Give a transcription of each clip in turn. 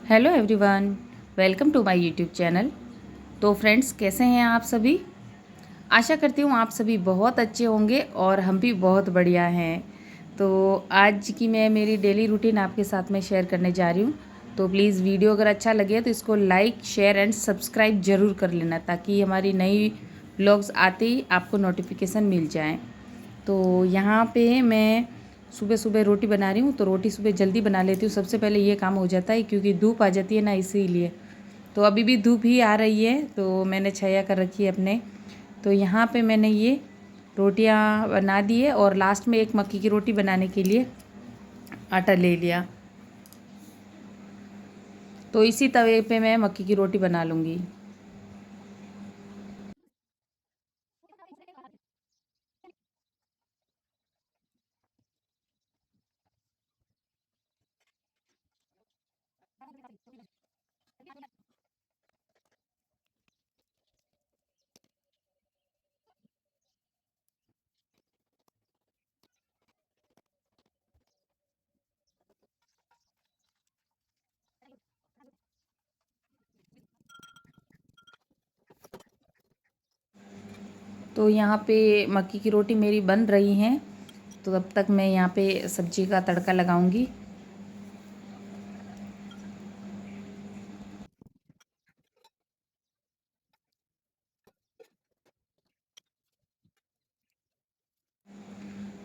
Hello everyone, welcome to my YouTube channel. तो friends, कैसे हैं आप सभी? आशा करती हूँ आप सभी बहुत अच्छे होंगे और हम भी बहुत बढ़िया हैं। तो आज की मैं मेरी डेली रूटीन आपके साथ में शेयर करने जा रही हूँ। तो प्लीज़ वीडियो अगर अच्छा लगे तो इसको लाइक, शेयर एंड सब्सक्राइब ज़रूर कर लेना, ताकि हमारी नई व्लॉग्स आते ही आपको नोटिफिकेशन मिल जाए। तो यहाँ पे मैं सुबह सुबह रोटी बना रही हूँ। तो रोटी सुबह जल्दी बना लेती हूँ, सबसे पहले ये काम हो जाता है क्योंकि धूप आ जाती है ना, इसीलिए। तो अभी भी धूप ही आ रही है, तो मैंने छाया कर रखी है अपने। तो यहाँ पे मैंने ये रोटियाँ बना दी है और लास्ट में एक मक्की की रोटी बनाने के लिए आटा ले लिया। तो इसी तवे पे मैं मक्की की रोटी बना लूँगी। तो यहाँ पे मक्की की रोटी मेरी बन रही हैं, तो तब तक मैं यहाँ पे सब्जी का तड़का लगाऊंगी।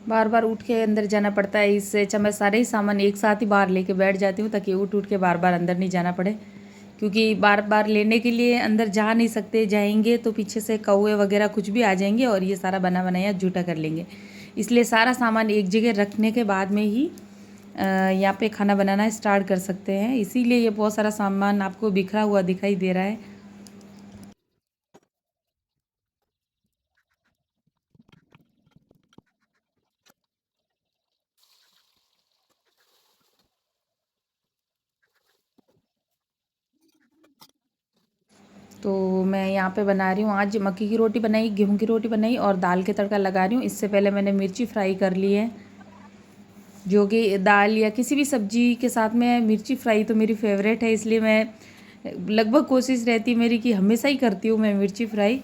बार बार उठ के अंदर जाना पड़ता है, इससे अच्छा मैं सारे ही सामान एक साथ ही बाहर लेके बैठ जाती हूँ, ताकि उठ उठ के बार बार अंदर नहीं जाना पड़े। क्योंकि बार बार लेने के लिए अंदर जा नहीं सकते, जाएंगे तो पीछे से कौवे वगैरह कुछ भी आ जाएंगे और ये सारा बना बनाया झूठा कर लेंगे। इसलिए सारा सामान एक जगह रखने के बाद में ही यहाँ पे खाना बनाना स्टार्ट कर सकते हैं। इसीलिए ये बहुत सारा सामान आपको बिखरा हुआ दिखाई दे रहा है। तो मैं यहाँ पे बना रही हूँ, आज मक्की की रोटी बनाई, गेहूँ की रोटी बनाई और दाल के तड़का लगा रही हूँ। इससे पहले मैंने मिर्ची फ्राई कर ली है, जो कि दाल या किसी भी सब्जी के साथ में मिर्ची फ्राई तो मेरी फेवरेट है। इसलिए मैं लगभग कोशिश रहती मेरी कि हमेशा ही करती हूँ मैं मिर्ची फ्राई।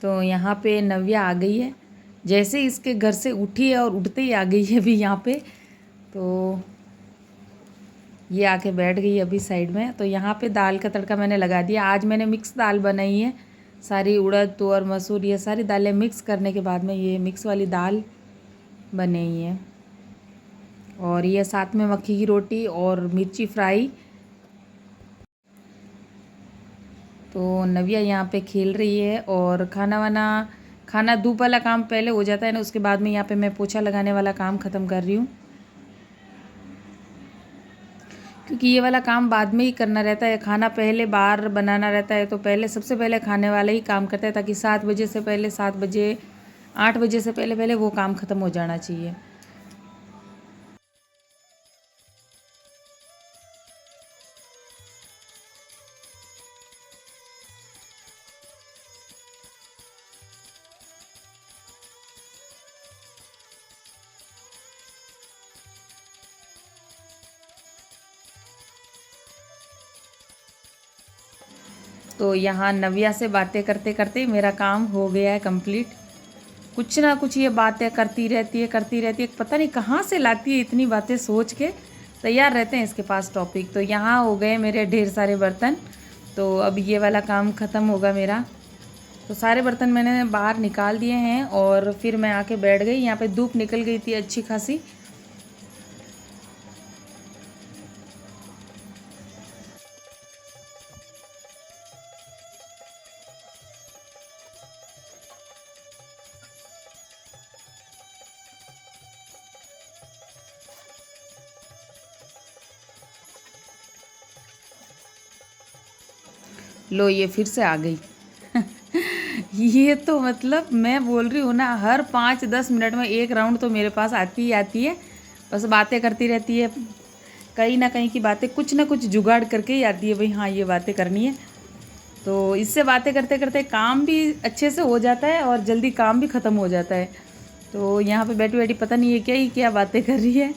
तो यहाँ पे नव्या आ गई है, जैसे इसके घर से उठी है और उठते ही आ गई है अभी यहाँ पे। तो ये आके बैठ गई अभी साइड में। तो यहाँ पे दाल का तड़का मैंने लगा दिया। आज मैंने मिक्स दाल बनाई है, सारी उड़द, तुअर, मसूर, ये सारी दालें मिक्स करने के बाद में ये मिक्स वाली दाल बनी है। और ये साथ में मक्की की रोटी और मिर्ची फ्राई। तो नव्या यहाँ पे खेल रही है और खाना वाना, खाना धूप वाला काम पहले हो जाता है ना, उसके बाद में यहाँ पे मैं पोछा लगाने वाला काम ख़त्म कर रही हूँ। क्योंकि ये वाला काम बाद में ही करना रहता है, खाना पहले बाहर बनाना रहता है। तो पहले सबसे पहले खाने वाला ही काम करता है, ताकि 7 बजे से पहले, 7 बजे 8 बजे से पहले पहले वो काम ख़त्म हो जाना चाहिए। तो यहाँ नव्या से बातें करते करते मेरा काम हो गया है कंप्लीट। कुछ ना कुछ ये बातें करती रहती है, पता नहीं कहाँ से लाती है इतनी बातें, सोच के तैयार रहते हैं इसके पास टॉपिक। तो यहाँ हो गए मेरे ढेर सारे बर्तन। तो अब ये वाला काम ख़त्म होगा मेरा। तो सारे बर्तन मैंने बाहर निकाल दिए हैं और फिर मैं आके बैठ गई। यहाँ पे धूप निकल गई थी अच्छी खासी। लो, ये फिर से आ गई। ये तो मतलब मैं बोल रही हूँ ना, हर 5-10 मिनट में एक राउंड तो मेरे पास आती ही आती है। बस बातें करती रहती है, कहीं ना कहीं की बातें, कुछ ना कुछ जुगाड़ करके ही आती है, भाई हाँ ये बातें करनी है। तो इससे बातें करते करते काम भी अच्छे से हो जाता है और जल्दी काम भी ख़त्म हो जाता है। तो यहाँ पे बैठी बैठी पता नहीं ये क्या ही क्या बातें कर रही है।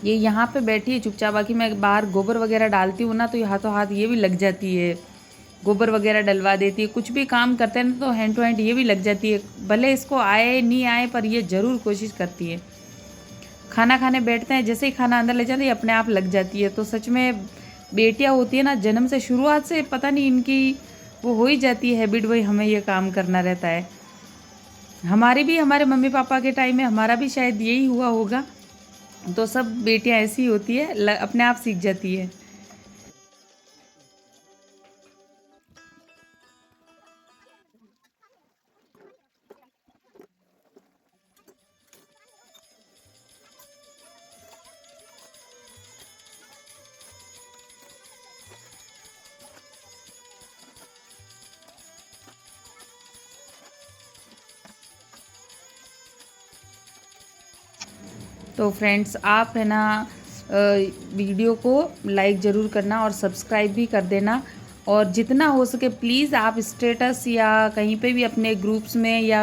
ये यहाँ पे बैठी है चुपचाप, बाकी मैं बाहर गोबर वगैरह डालती हूँ ना तो ये हाथों हाथ ये भी लग जाती है, गोबर वगैरह डलवा देती है। कुछ भी काम करते हैं ना तो हैंड टू हैंड ये भी लग जाती है, भले इसको आए नहीं आए पर ये ज़रूर कोशिश करती है। खाना खाने बैठते हैं, जैसे ही खाना अंदर ले जाते हैं अपने आप लग जाती है। तो सच में बेटियां होती है ना, जन्म से शुरुआत से पता नहीं इनकी वो हो ही जाती है हैबिट, वही हमें ये काम करना रहता है। हमारी भी, हमारे मम्मी पापा के टाइम में हमारा भी शायद यही हुआ होगा। तो सब बेटियां ऐसी ही होती है, अपने आप सीख जाती है। तो फ्रेंड्स आप है ना वीडियो को लाइक ज़रूर करना और सब्सक्राइब भी कर देना, और जितना हो सके प्लीज़ आप स्टेटस या कहीं पे भी अपने ग्रुप्स में या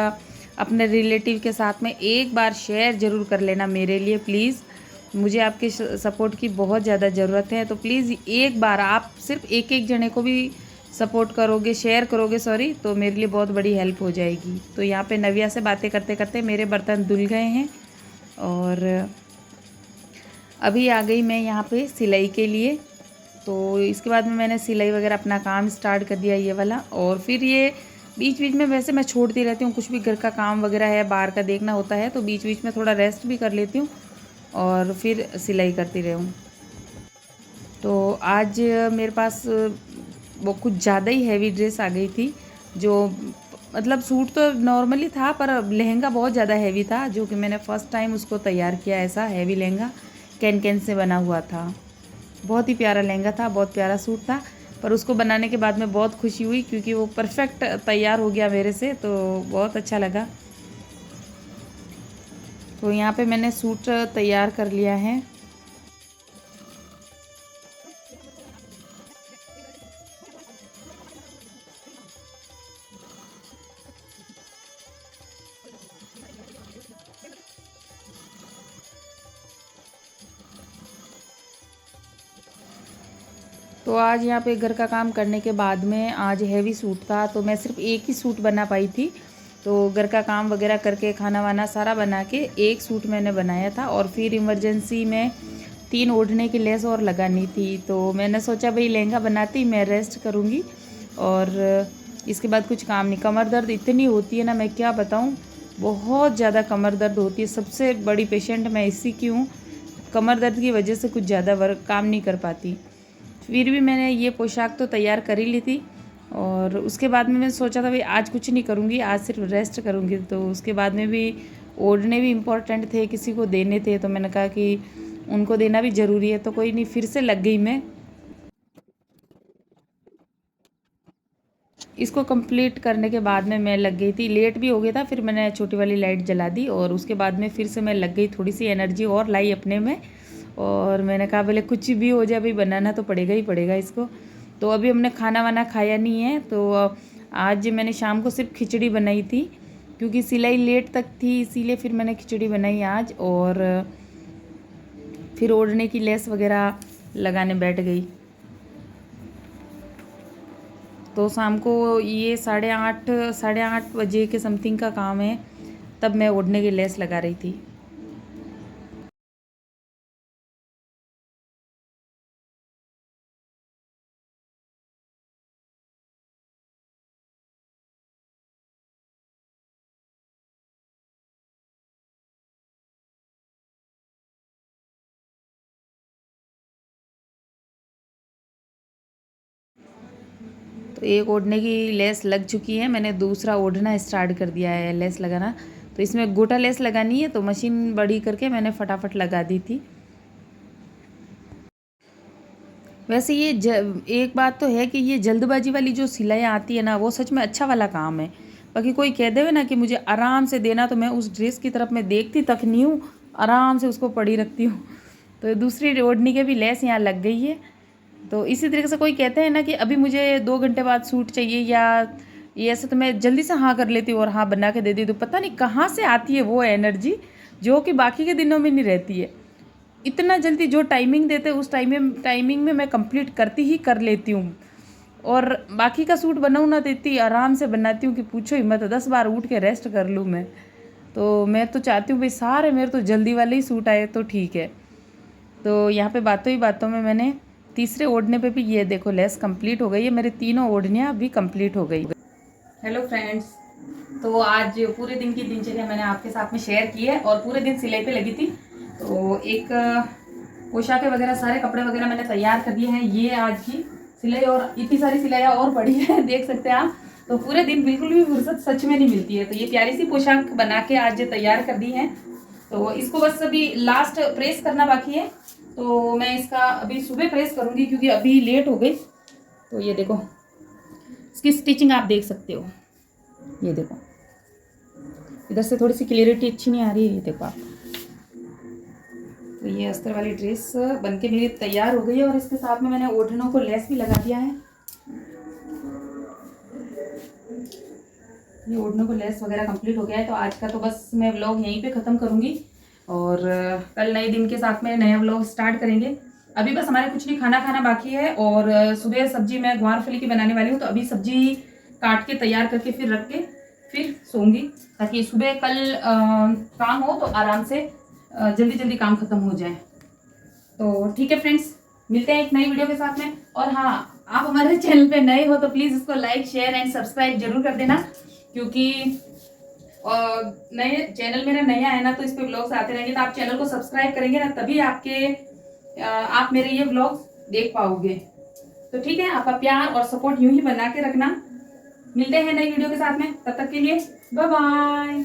अपने रिलेटिव के साथ में एक बार शेयर ज़रूर कर लेना मेरे लिए प्लीज़। मुझे आपके सपोर्ट की बहुत ज़्यादा ज़रूरत है, तो प्लीज़ एक बार आप सिर्फ एक एक जने को भी सपोर्ट करोगे, शेयर करोगे सॉरी, तो मेरे लिए बहुत बड़ी हेल्प हो जाएगी। तो यहाँ पे नव्या से बातें करते करते मेरे बर्तन धुल गए हैं, और अभी आ गई मैं यहाँ पे सिलाई के लिए। तो इसके बाद में मैंने सिलाई वगैरह अपना काम स्टार्ट कर दिया ये वाला, और फिर ये बीच बीच में वैसे मैं छोड़ती रहती हूँ, कुछ भी घर का काम वगैरह है बाहर का देखना होता है तो बीच बीच में थोड़ा रेस्ट भी कर लेती हूँ और फिर सिलाई करती रहूँ। तो आज मेरे पास वो कुछ ज़्यादा ही हैवी ड्रेस आ गई थी, जो मतलब सूट तो नॉर्मली था पर लहंगा बहुत ज़्यादा हैवी था, जो कि मैंने फ़र्स्ट टाइम उसको तैयार किया। ऐसा heavy lehenga can can say बना हुआ था, बहुत ही प्यारा लहंगा था, बहुत प्यारा सूट था। पर उसको बनाने के बाद में बहुत खुशी हुई क्योंकि वो परफेक्ट तैयार हो गया मेरे से, तो बहुत अच्छा लगा। तो यहाँ पे मैंने सूट तैयार कर लिया है। तो आज यहाँ पे घर का काम करने के बाद में आज हैवी सूट था, तो मैं सिर्फ एक ही सूट बना पाई थी। तो घर का काम वगैरह करके खाना वाना सारा बना के एक सूट मैंने बनाया था, और फिर इमरजेंसी में 3 ओढ़ने की लेस और लगानी थी। तो मैंने सोचा भाई लहंगा बनाती मैं रेस्ट करूँगी, और इसके बाद कुछ काम नहीं। कमर दर्द इतनी होती है ना, मैं क्या बताऊँ, बहुत ज़्यादा कमर दर्द होती है। सबसे बड़ी पेशेंट मैं इसी की हूँ, कमर दर्द की वजह से कुछ ज़्यादा वर्क काम नहीं कर पाती। फिर भी मैंने ये पोशाक तो तैयार कर ही ली थी, और उसके बाद में मैंने सोचा था भाई आज कुछ नहीं करूँगी, आज सिर्फ रेस्ट करूँगी। तो उसके बाद में भी ओढ़ने भी इम्पोर्टेंट थे, किसी को देने थे, तो मैंने कहा कि उनको देना भी ज़रूरी है। तो कोई नहीं, फिर से लग गई मैं। इसको कंप्लीट करने के बाद में मैं लग गई थी, लेट भी हो गया था, फिर मैंने छोटी वाली लाइट जला दी, और उसके बाद में फिर से मैं लग गई, थोड़ी सी एनर्जी और लाई अपने में। और मैंने कहा बोले कुछ भी हो जाए भाई बनाना तो पड़ेगा ही पड़ेगा इसको। तो अभी हमने खाना वाना खाया नहीं है, तो आज मैंने शाम को सिर्फ खिचड़ी बनाई थी, क्योंकि सिलाई लेट तक थी इसीलिए फिर मैंने खिचड़ी बनाई आज। और फिर ओढ़ने की लेस वगैरह लगाने बैठ गई। तो शाम को ये 8:30 बजे के समथिंग का काम है, तब मैं ओढ़ने की लेस लगा रही थी। तो एक ओढ़ने की लेस लग चुकी है, मैंने दूसरा ओढ़ना स्टार्ट कर दिया है लेस लगाना। तो इसमें गोटा लेस लगानी है, तो मशीन बड़ी करके मैंने फटाफट लगा दी थी। वैसे ये एक बात तो है कि ये जल्दबाजी वाली जो सिलाइयाँ आती है ना, वो सच में अच्छा वाला काम है। बाकी कोई कह देवे ना कि मुझे आराम से देना, तो मैं उस ड्रेस की तरफ मैं देखती तक नहीं हूँ, आराम से उसको पड़ी रखती हूँ। तो दूसरी ओढ़नी के भी लेस यहाँ लग गई है। तो इसी तरीके से कोई कहते हैं ना कि अभी मुझे 2 घंटे बाद सूट चाहिए या ये ऐसे, तो मैं जल्दी से हाँ कर लेती हूँ और हाँ बना के दे दी। तो पता नहीं कहाँ से आती है वो एनर्जी, जो कि बाकी के दिनों में नहीं रहती है। इतना जल्दी जो टाइमिंग देते उस टाइमिंग में मैं कंप्लीट करती ही कर लेती हूँ। और बाकी का सूट बनाऊँ ना तो इतनी आराम से बनाती हूँ कि पूछो ही मत, 10 बार उठ के रेस्ट कर लूँ मैं। तो मैं तो चाहती हूँ भाई सारे मेरे तो जल्दी वाले ही सूट आए तो ठीक है। तो यहाँ पे बातों ही बातों में मैंने तीसरे ओढ़ने पे भी ये देखो लेस कंप्लीट हो गई है, मेरी तीनों ओढ़नियाँ अभी कंप्लीट हो गई। हेलो फ्रेंड्स, तो आज पूरे दिन की दिनचर्या मैंने आपके साथ में शेयर की है और पूरे दिन सिलाई पे लगी थी। तो एक पोशाकें वगैरह सारे कपड़े वगैरह मैंने तैयार कर दिए हैं। ये आज की सिलाई और इतनी सारी सिलाइयाँ और पड़ी है देख सकते हैं आप। तो पूरे दिन बिल्कुल भी फुर्सत सच में नहीं मिलती है। तो ये प्यारी सी पोशाक बना के आज तैयार कर दी है। तो इसको बस अभी लास्ट प्रेस करना बाकी है। तो मैं इसका अभी सुबह प्रेस करूँगी क्योंकि अभी लेट हो गई। तो ये देखो इसकी स्टिचिंग आप देख सकते हो, ये देखो इधर से थोड़ी सी क्लियरिटी अच्छी नहीं आ रही है, ये देखो आप। तो ये अस्तर वाली ड्रेस बनके मेरी तैयार हो गई है और इसके साथ में मैंने ओढ़नों को लेस भी लगा दिया है। ये ओढ़नों को लेस वगैरह कंप्लीट हो गया है। तो आज का तो बस मैं व्लॉग यहीं पे ख़त्म करूँगी और कल नए दिन के साथ में नया व्लॉग स्टार्ट करेंगे। अभी बस हमारे कुछ नहीं खाना बाकी है और सुबह सब्जी मैं ग्वारफली की बनाने वाली हूँ। तो अभी सब्जी काट के तैयार करके फिर रख के फिर सोऊंगी ताकि सुबह कल काम हो तो आराम से जल्दी जल्दी काम खत्म हो जाए। तो ठीक है फ्रेंड्स, मिलते हैं एक नई वीडियो के साथ में। और हाँ, आप हमारे चैनल पे नए हो तो प्लीज़ इसको लाइक शेयर एंड सब्सक्राइब जरूर कर देना, क्योंकि नए चैनल मेरा नया है ना तो इस पे व्लॉग्स आते रहेंगे। तो आप चैनल को सब्सक्राइब करेंगे ना तभी आप मेरे ये व्लॉग्स देख पाओगे। तो ठीक है, आपका प्यार और सपोर्ट यूं ही बना के रखना। मिलते हैं नई वीडियो के साथ में, तब तक के लिए बाय बाय।